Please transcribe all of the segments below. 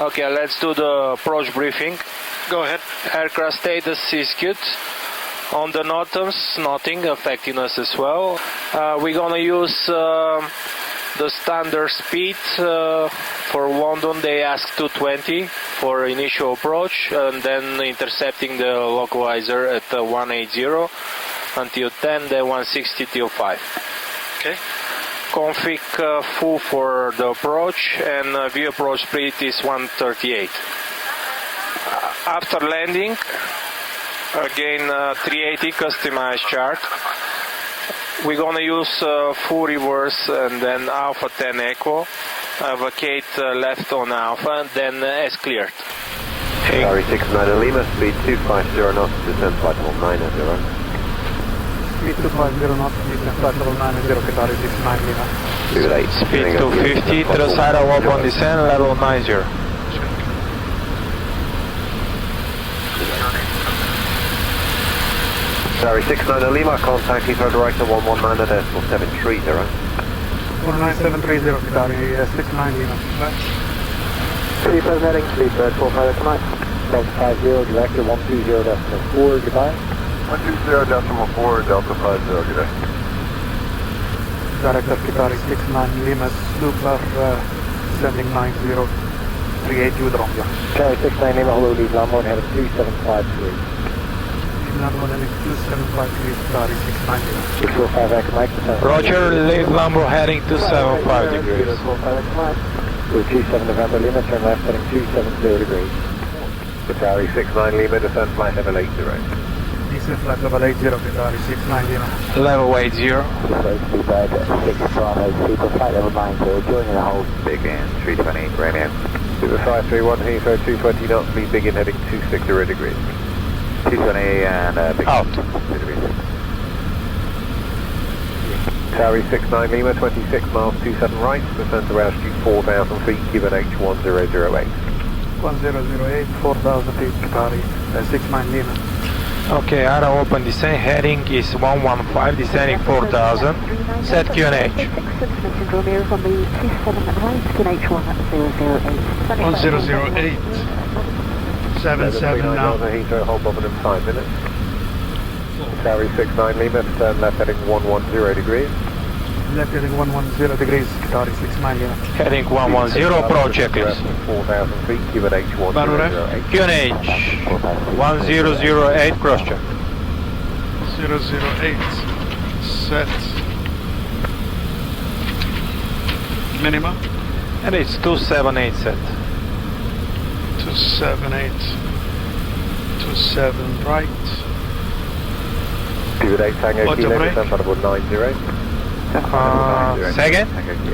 Okay, let's do the approach briefing. Go ahead. Aircraft status is good. On the NOTAMs, nothing affecting us as well. We're gonna use the standard speed. For London, they ask 220 for initial approach, and then intercepting the localizer at 180 until 10, then 160 till 5. Okay. Config full for the approach, and view approach speed is 138. After landing, again 380 customized chart. We're gonna use full reverse and then Alpha 10 Echo, vacate left on Alpha, and then S cleared. Sorry, 69 Lima, speed 250 knots, descent flight level 90. Speed 250 knots, descent flight level 90, Qatar 69 Lima. Speed 250, thrust open on descent, level 90. Sorry, 69 Lima, contact Heathrow director 119 at decimal 730. 19730, Qatar 69 Lima. Sleeper heading, sleeper 45 tonight. 750, director 120.4, goodbye. 120.4, Delta 50, good day. Director Qatar 69 Lima, Super, sending 9038 with Romeo. Sorry, 69 Lima, hello, leave Lambo and heading 2753. Lambo heading 2753, Qatar 69 Lima. 645 Echo Mike. Roger, leave Lambo heading 275 degrees. 27 November Lima, turn left heading 270 degrees. Qatari 69 Lima, descent flight level 80. Descent flight level 80, Qatari 69 Lima. Level 80. Speed bed 6 Bravo, super flight level 90, joining the hold. Big in, 320, radio. Super 531, Heathrow 220 knots, speed big in heading 260 degrees. 220 and big out. Qatari 69 Lima, 26 miles 27 right, descend to altitude 4,000 feet, given H1008. 1008, 4,000 feet, Qatari 69 Lima. Okay, ARA open descent, heading is 115, descending 4000, set QNH. 1008. 77 now. Heathrow, hold open in 5 minutes. Qatari 69 Lima, turn left heading 110 degrees. Left heading 110 degrees, Qatari 69 Lima. Heading 110, approach checklist. 4,000 feet, given H1008. QNH 1008, cross check. 008. Set. Minima. And it's 278 set. 278. 27 right. Given 8 Tango Auto Kilo, brake. descent level 90. Second?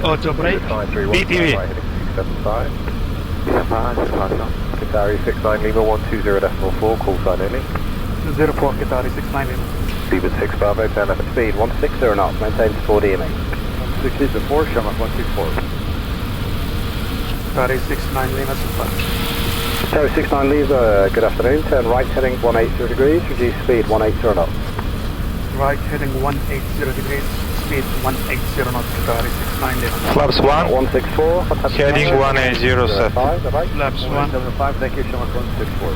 Auto brake. BTV. Qatari 69 Lima 120.4, call sign only. 04 Qatari 69 Lima. Steven 6 Bravo, turn left at speed 160 knots, maintain 4 DMA. 164, show up 124. Qatari 69 Lima, Super. Qatari 69 Lima, good afternoon, turn right heading 180 degrees, reduce speed 180 knots. Right heading 180 degrees, speed 180 knots, Qatari 69 Lima. Flaps 1, 164, heading 180 set. Flaps 1. 175, thank you, show up 164.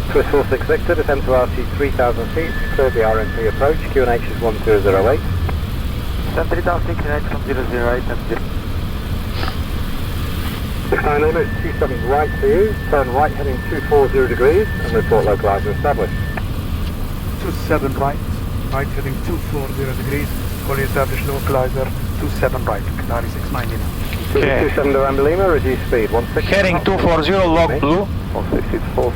Swiss 46 Victor, descend to altitude 3,000 feet, clear the RNP approach, QNH is 1008. 30,000 QNH 1008, and 69 Lima, 27 right to you, turn right heading 240 degrees, and report localizer established. 27 right, right heading 240 degrees, fully established localizer, 27 right, Qatari 69 Lima. Okay. 27 November Lima, reduce speed, 160. Heading 240, log blue, 164,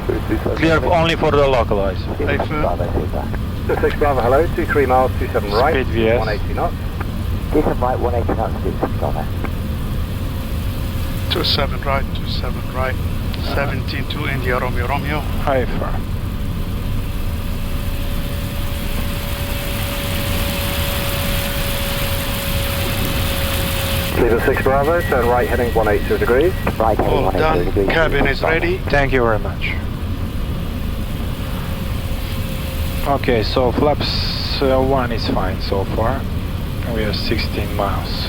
clear only for the localizer. 26 Bravo, hello, 23 miles, 27 right, Speed VS. 180 knots. 27 right, 180 knots, speed 6 Bravo. 27 right, 27 right. 17 to India, Romeo, Romeo. Haifa. Steven 6 Bravo, turn right heading 180 degrees. Right heading All 180 done. degrees. Cabin is ready. Thank you very much. Okay, so flaps 1 is fine so far. We are 16 miles.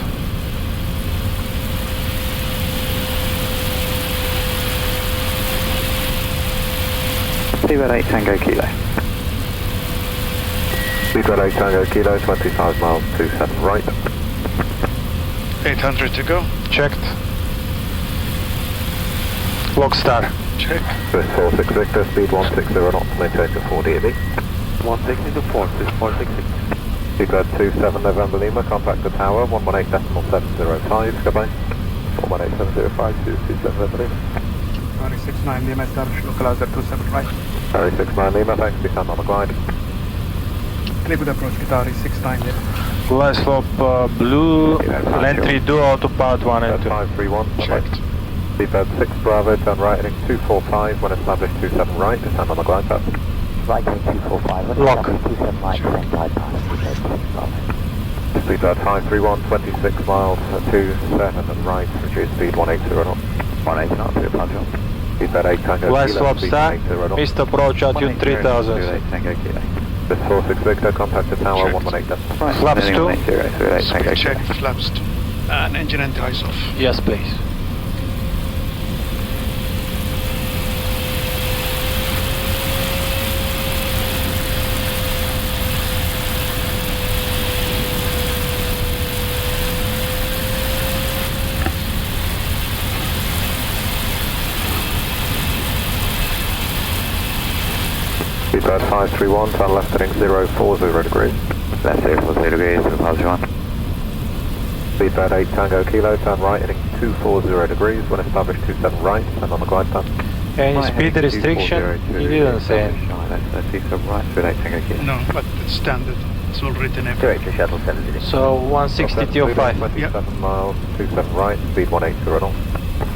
Speedbird 8 Tango Kilo. Speedbird 8 Tango Kilo, 25 miles, 27 right. 800 to go. Checked. Log star. Check. Swiss 46 Victor, speed 160 knots, maintain to 4 DB. 160 to 4, Swiss 460. Speedbird 27 November Lima, contact the tower, 118.705, goodbye. 118.705, 227 November Lima. Qatari 69 Lima, establish localizer 27 right. Qatari 69 Lima, thanks, descend on the glide. Clear good approach, Qatari 69 Lima. Last slope blue, land 3 do autopilot 1 and 2. 531, Checked. Speedbird 6 Bravo, turn right heading 245, when established 27 right, descend on the glide path. Right heading 245, when Lock. established 27 right, descend glide path, Speedbird 531, 26 miles, 27 and right, reduce speed 180 knots. 180 knots, departure. Speedbird 8 Tango Last Kilo, slope speed star, 180 knots. missed approach altitude 3000. 8 Tango Kilo. This 46 Victor, contact the tower, Checked. 118. Flaps 2? Speed check, flaps 2. And engine and eyes off. Yes, please. Speedbird 531, turn left heading 040 degrees. Left 040 degrees, departure 1. Speedbird 8 Tango Kilo, turn right heading 240 degrees, when established 27 right, and on the glide path. Any speed restriction? You didn't say anything. Right, speed 8 Tango Kilo. No, but it's standard. It's all written everywhere. Directly shuttle 70. So 160 TO5. 27 miles, 27 right, speed 180 knots.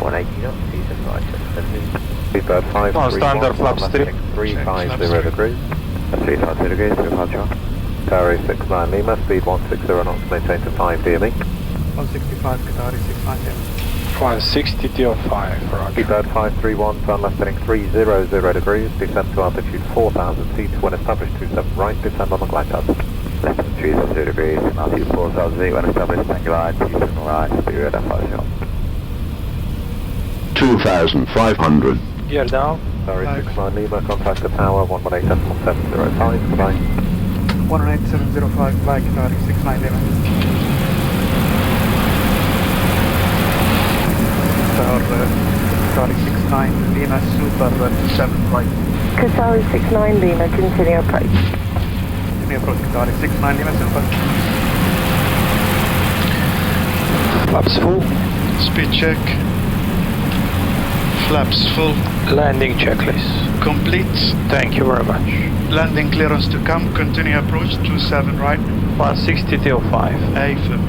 180 knots, 27 right, 70. Speedbird 531, Oh, standard flaps 3. 350 degrees. 350 degrees, departure. Qatari 69 Lima, speed 160 knots, maintain to 5 DME. 165 Qatari 69 Lima. 160 TO5, roger. Speedbird 531, turn left heading 300 degrees, descend to altitude 4,000 feet, when established 27 right, descend on the glide path. Left 300 degrees, altitude 4,000 feet, when established 10 glide, 27 right, speed radar 5 shot. 2,500. Gear down. Qatari 69 Lima, contact the tower, 118.705, goodbye. 18705 by Qatari 69 Lima. Qatari 69 Lima, super 27 right. Qatari 69 Lima, continue approach. Continue approach, Qatari 69 Lima, super. Flaps full. Speed check. Flaps full. Landing checklist. Complete. Thank you very much. Landing clearance to come. Continue approach 27 right. 160 TO5. AFib.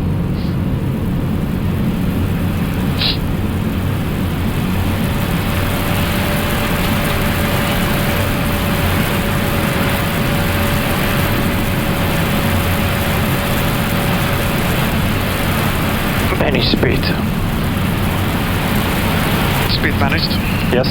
Any speed? Speed managed. Yes.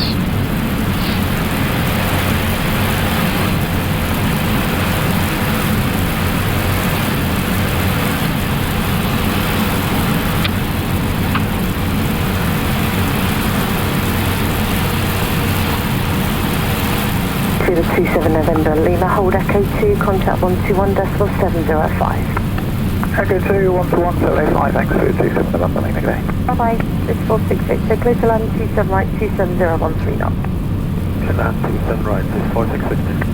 Clear 27 November Lima, hold Echo 2, contact 121.705. Echo 2, 121.705, thanks for 27 November Lima, good day. Bye bye, it's 466, clear to land 27 right, 27013 knots. To land 27 right, 466.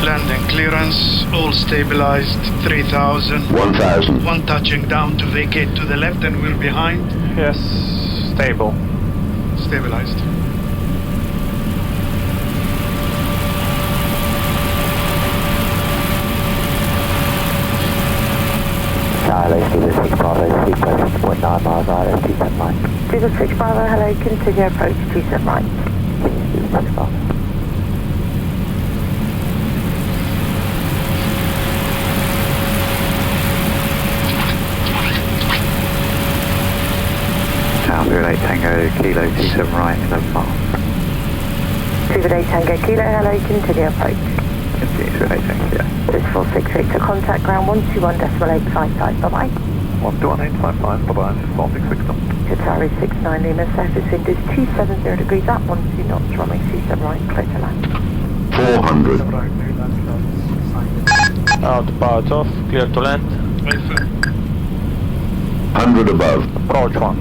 Landing clearance, all stabilized, 3000. 1,000. One touching down to vacate to the left and we're behind. Yes. Stable. Stabilized. Charlie, Speedbird 6 Bravo, sequence 1.9 miles out, 27 right. Speedbird 6 Bravo, hello, continue approach 27 right. Speedbird 6 Bravo. Speedbird 8 Tango Kilo, 27 right, 11 miles. Speedbird 8 Tango Kilo, hello, continue approach. Continue to heading, yeah. This is 468 to contact ground 121.855, bye-bye. 121.855, bye-bye, 466 now. Qatar 69 Lima, surface wind is 270 degrees at 12 knots, runway 27 right, clear to land. 400. Outboard off, clear to land. 100 above. Approach 1.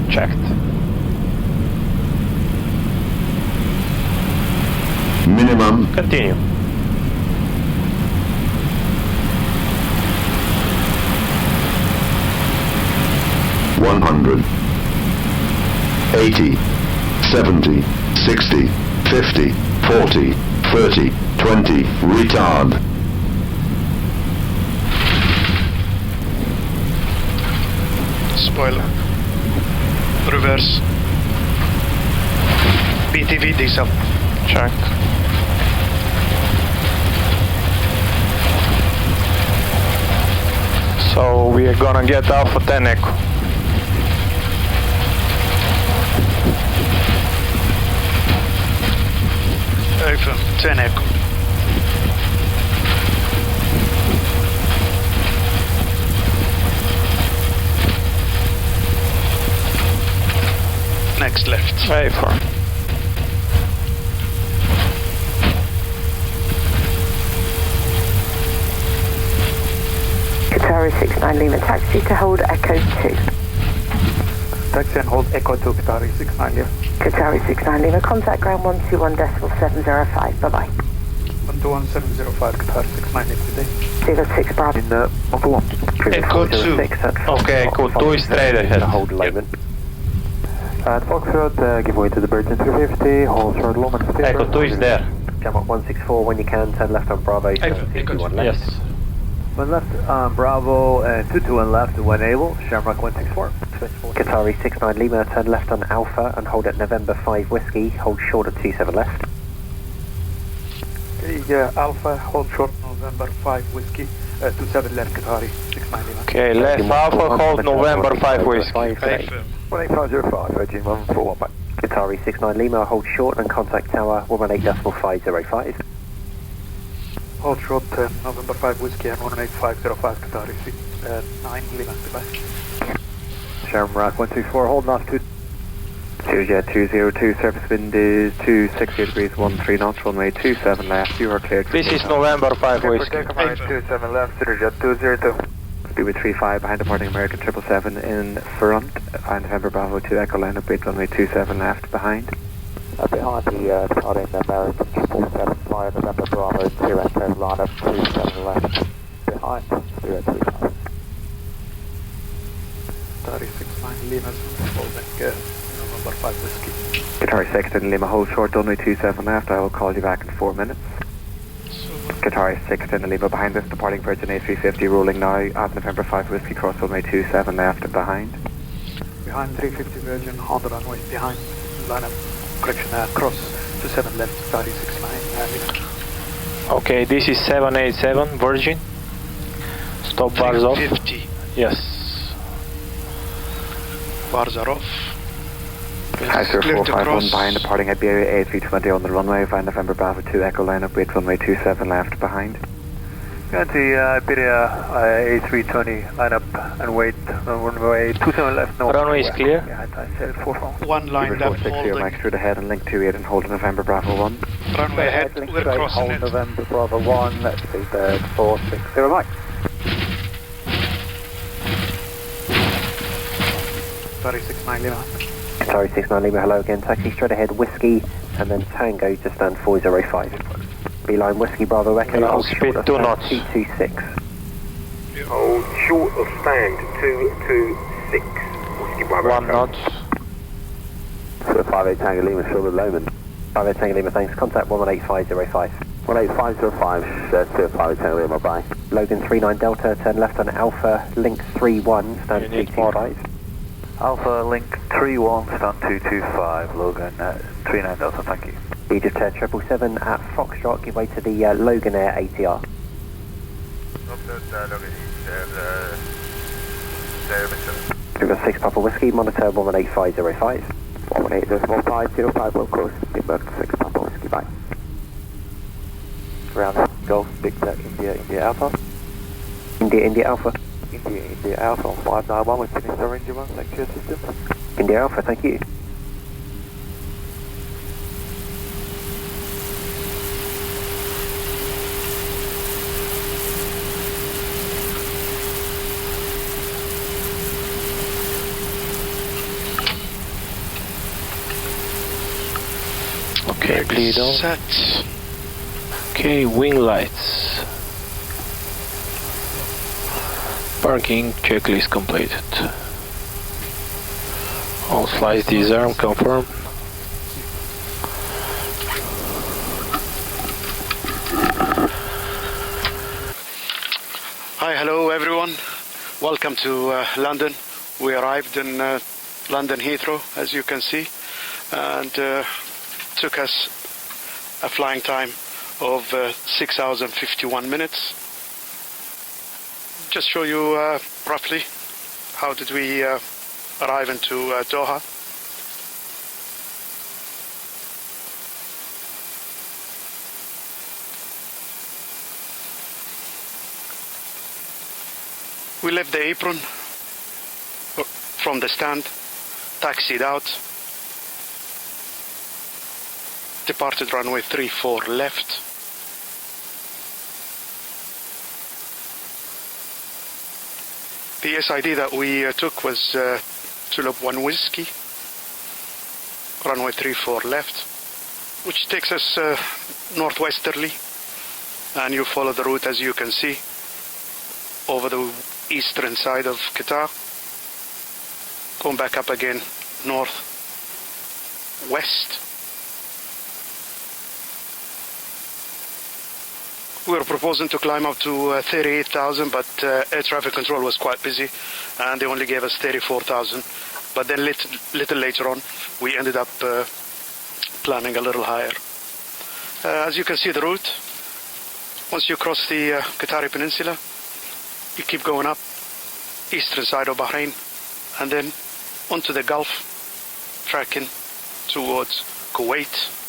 Checked. Minimum. Continue. One 80, 70, 60, 50, 40, 30, 20, retard. Spoiler. Reverse. BTV diesel. Checked. So we are gonna get Alpha 10 Echo. Over. 10 Echo. Next left. A4. Qatar 69 Lima, taxi to hold Echo 2. Taxi and hold Echo 2, Qatar 69 Lima. Qatar 69 Lima, contact ground 121.705, bye-bye. 121.705, Qatar 69 Lima today. 06 Bravo. In the Alpha 1. Echo 2. Okay, Echo 2 is straight ahead. Hold alignment. At Foxtrot, give way to the Virgin 350, hold short long and stay. Echo 2 is there. Jam up 164 when you can, turn left on Bravo, Echo 1 left. Yes. One left on Bravo, and 22 left when able, Shamrock 164. Qatar 69 Lima, turn left on Alpha and hold at November 5 Whiskey, hold short at 27 left. Okay, Alpha, hold short November 5 Whiskey, 27 left, Qatar 69 Lima. Okay, left Alpha, hold November 5 Whiskey. 18505, Virgin 141 back. Qatar 69 Lima, hold short and contact tower 118.505. Hold short November 5 Whiskey and 18505 Qatar 69 Lima, goodbye. Shamrock 124, hold off 2Jet 202, surface wind is 260 degrees 13 knots, runway 27 left, you are cleared. This is November 5 Whiskey. 27 left, Jet 202. Speedway 35 behind departing American 777 in front, behind November Bravo 2 Echo line up, runway 27 left behind. Behind the departing American 777 via November Bravo 2 Echo line up 27 left. Behind 035. Qatar 69 Lima, holding November 5 Whiskey. Qatar 69 Lima, hold short, runway 27 left, I will call you back in 4 minutes. Qatar 69 Lima behind us, departing Virgin A380, rolling now at November 5 Whiskey, cross runway 27 left and behind. Behind 350 Virgin, on the runway, behind, line up, correction, cross to 7 left, Qatar 69 Lima. Okay, this is 787 Virgin. Stop bars off. 350. Yes. Bars are off. Hi, sir, Clear to 451 cross. behind, departing Iberia A320 on the runway, behind November Bravo 2 Echo line up, wait runway 27 left behind. Going to Iberia A320 line up and wait on runway 27 left. No, Runway is clear. Yeah, I said 4 One line left 460 holding. Max through the head and link 28 and hold November Bravo 1. Runway ahead, we're crossing it. November Bravo 1, let's see, 460 Max. Qatar 69 Lima. Sorry, 69 Lima, hello again. Taxi straight ahead, Whiskey, and then Tango to stand 405. Beeline Whiskey Bravo Echo, Ground hold speed short of 2 stand knots. 226. Hold short of stand 226. Whiskey Bravo. 1 knot. 58 Tango Lima, short of Lowman. 58 Tango Lima, thanks. Contact 118.505. 18505, 58 Tango Lima, bye. Logan 39 Delta, turn left on Alpha, link 31, stand You need more. 225. Alpha, link 31, stand 225, Logan 39 Delta, thank you. Egypt Air 777 at Foxtrot, give way to the Logan Air ATR. River 6 Papa Whiskey, monitor 118.505. 118.505, of course, River 6 Papa Whiskey, bye. ground Golf Victor India India Alpha. India Alpha. India Alpha on 591 with finished our engine run, thanks for your assistance. India Alpha, thank you. Okay, bleed on. Set. Okay, wing lights. Parking checklist completed. All flights disarmed, confirmed. Hi, hello everyone. Welcome to London. We arrived in London Heathrow, as you can see, and took us a flying time of 6 hours and 51 minutes. Just show you roughly how did we arrive into Doha. We left the apron from the stand, taxied out, departed runway 34 left. The SID that we took was Tulip 1 Whiskey, runway 34 left, which takes us northwesterly, and you follow the route as you can see over the eastern side of Qatar, going back up again northwest. We were proposing to climb up to 38,000, but air traffic control was quite busy and they only gave us 34,000. But then little later on, we ended up planning a little higher. As you can see the route, once you cross the Qatari Peninsula, you keep going up, eastern side of Bahrain, and then onto the Gulf, tracking towards Kuwait.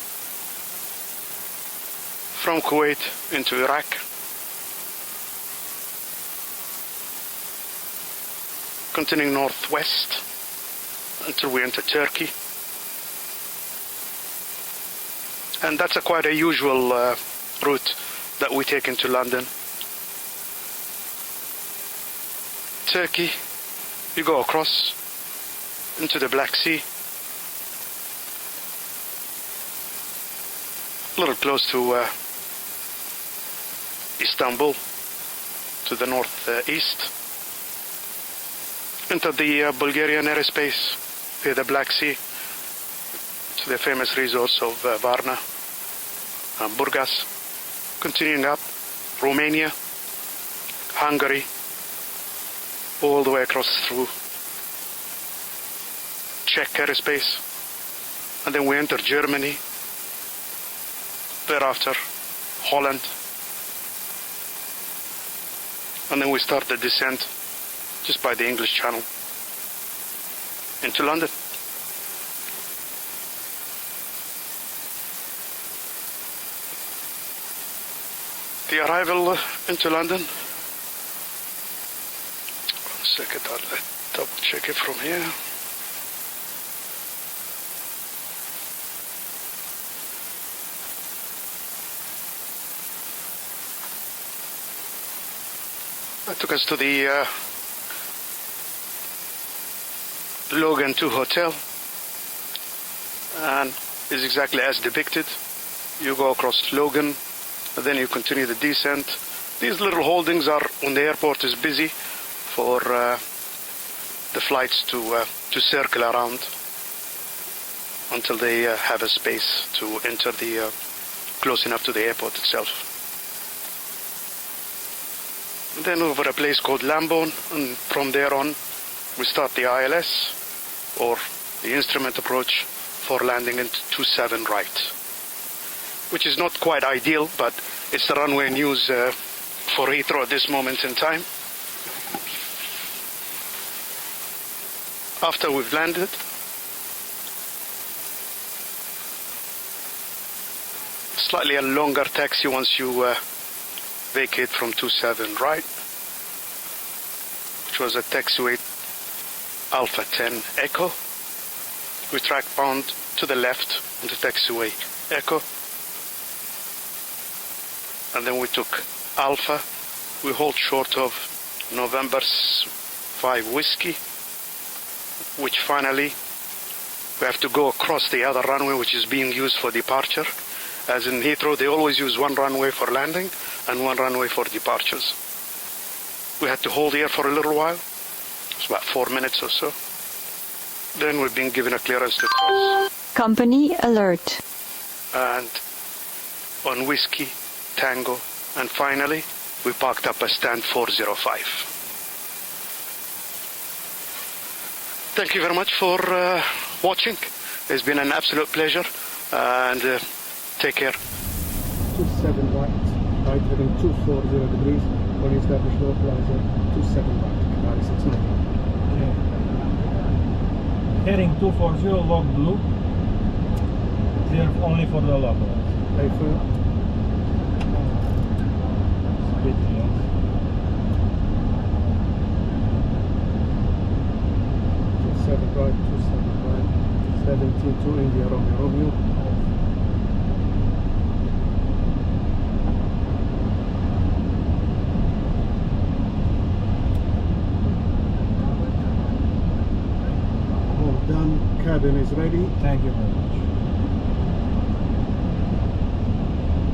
From Kuwait into Iraq, continuing northwest until we enter Turkey. And that's quite a usual route that we take into London. Turkey, you go across into the Black Sea, a little close to Istanbul, to the northeast, into the Bulgarian airspace via the Black Sea to the famous resorts of Varna and Burgas, continuing up Romania, Hungary, all the way across through Czech airspace, and then we enter Germany, thereafter Holland, and then we start the descent just by the English Channel into London. The arrival into London, 1 second, I'll double check it from here. That took us to the Logan 2 Hotel, and is exactly as depicted. You go across Logan, and then you continue the descent. These little holdings are when the airport is busy for the flights to circle around until they have a space to enter the close enough to the airport itself. Then over a place called Lambourne, and from there on we start the ILS, or the instrument approach, for landing into 27 right, which is not quite ideal, but it's the runway news for Heathrow at this moment in time. After we've landed, slightly a longer taxi once you vacate from 27 right, which was a taxiway Alpha 10 Echo. We track bound to the left on the taxiway Echo, and then we took Alpha. We hold short of November 5 Whiskey, which finally we have to go across the other runway, which is being used for departure. As in Heathrow, they always use one runway for landing and one runway for departures. We had to hold here for a little while. It's about 4 minutes or so. Then we've been given a clearance to cross. Company alert. And on Whiskey, Tango, and finally, we parked up at stand 405. Thank you very much for watching. It's been an absolute pleasure, and take care. 27 right, right heading 240 degrees, when you establish localizer, 27 right, Qatar 690. Heading 240, log blue, clear only for the log. Pay for it. Speed clear. Right, 27 right, 17 to India, Romeo. All done, cabin is ready. Thank you very much.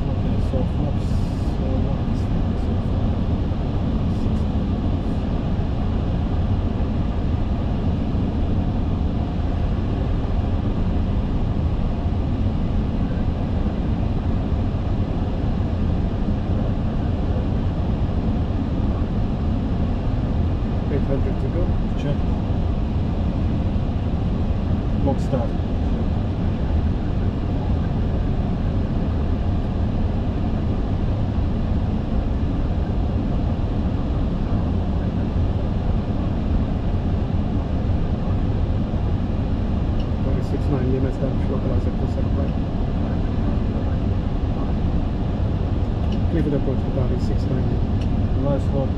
Okay, so flaps. To go. Check. Clock start. Limits establish localizer to 7 right. Clear for the approach to Bali 690. Last lock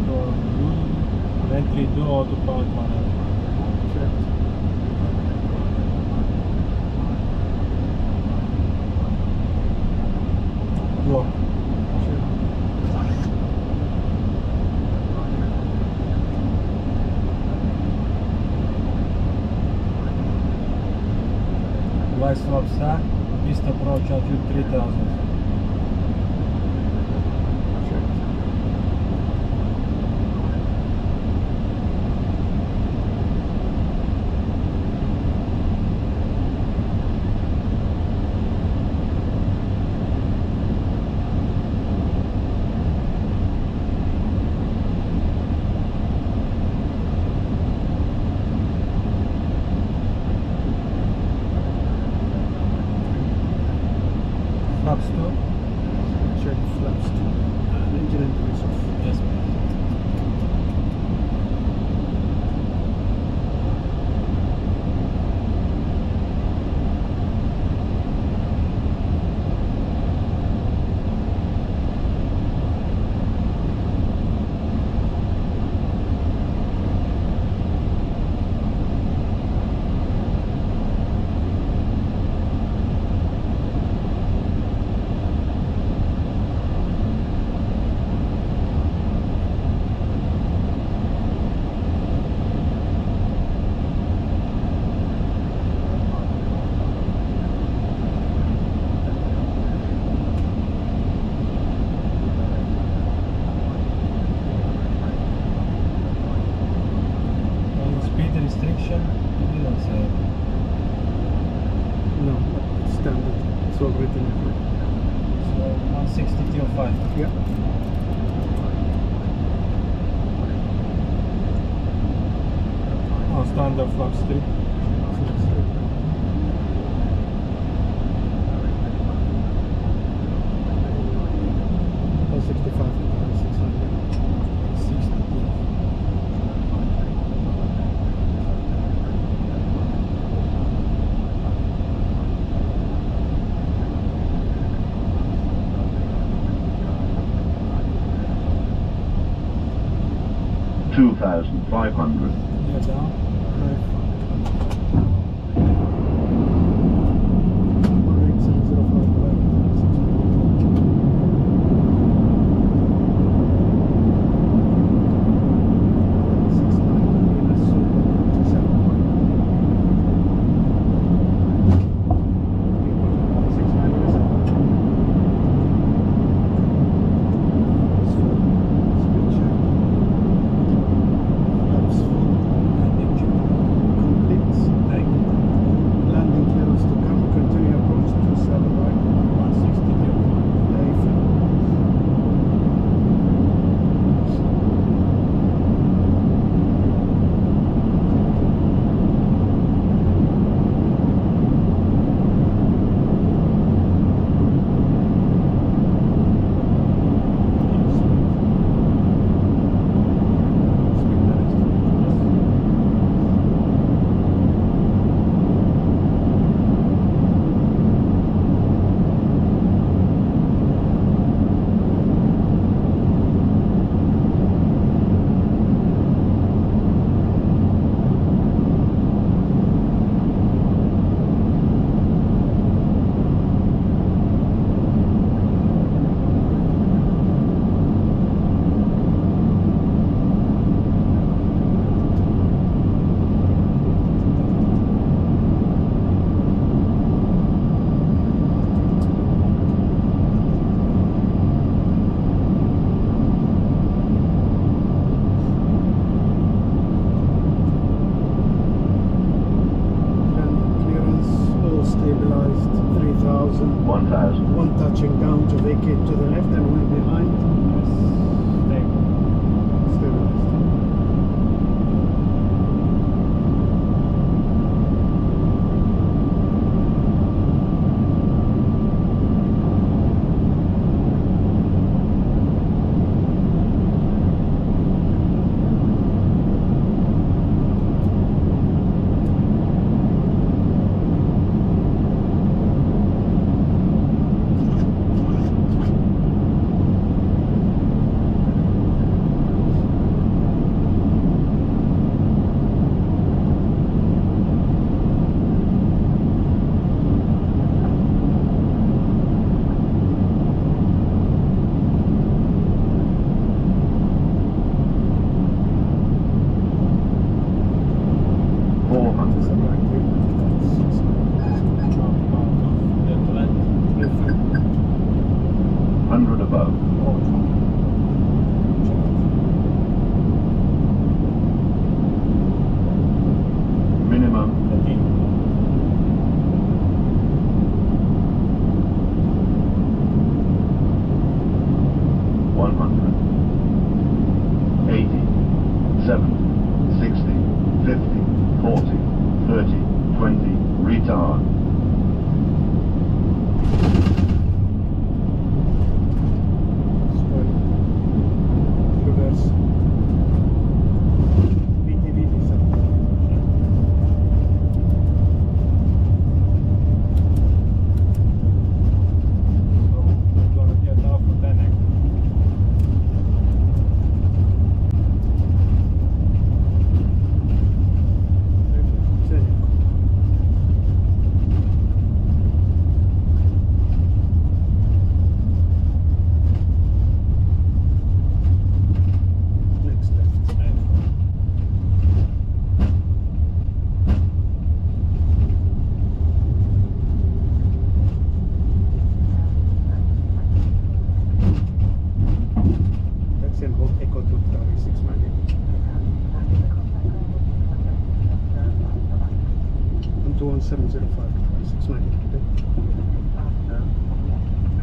entry do autopilot manual. Checked. Lock. Wide flap stack, east approach altitude 3000. Flaps 2. Check flaps 2. Engine entry is off. Yes, please. Restriction, you didn't say. No, it's standard. It's all written in. So 160 TO5. Yeah. Oh, standard flaps 3. Flaps 3. Oh, 65 to 600. 62. 2,500. Yeah, down. One touching down to vacate to the left and one behind. Stabilized.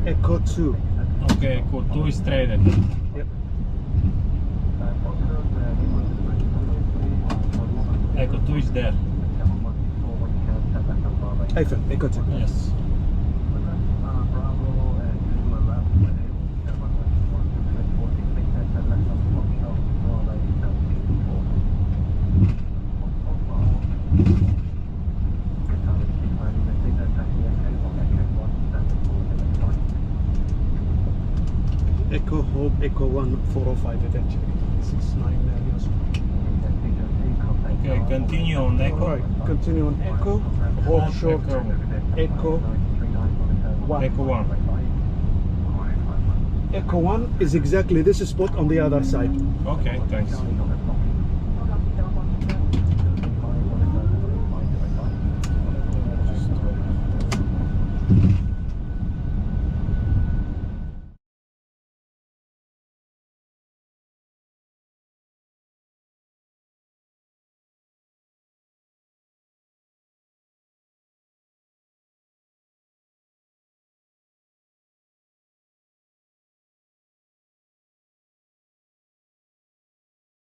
Echo 2. Okay, Echo 2 is traded. Yep. Echo 2 is there. Eiffel, Echo 2. Yes. Echo Hope, Echo 1, 405 eventually. 69 euros. Okay, continue on Echo. Alright, continue on Echo. Hold short. Echo 1. Echo 1. Echo 1 is exactly this spot on the other side. Okay, thanks.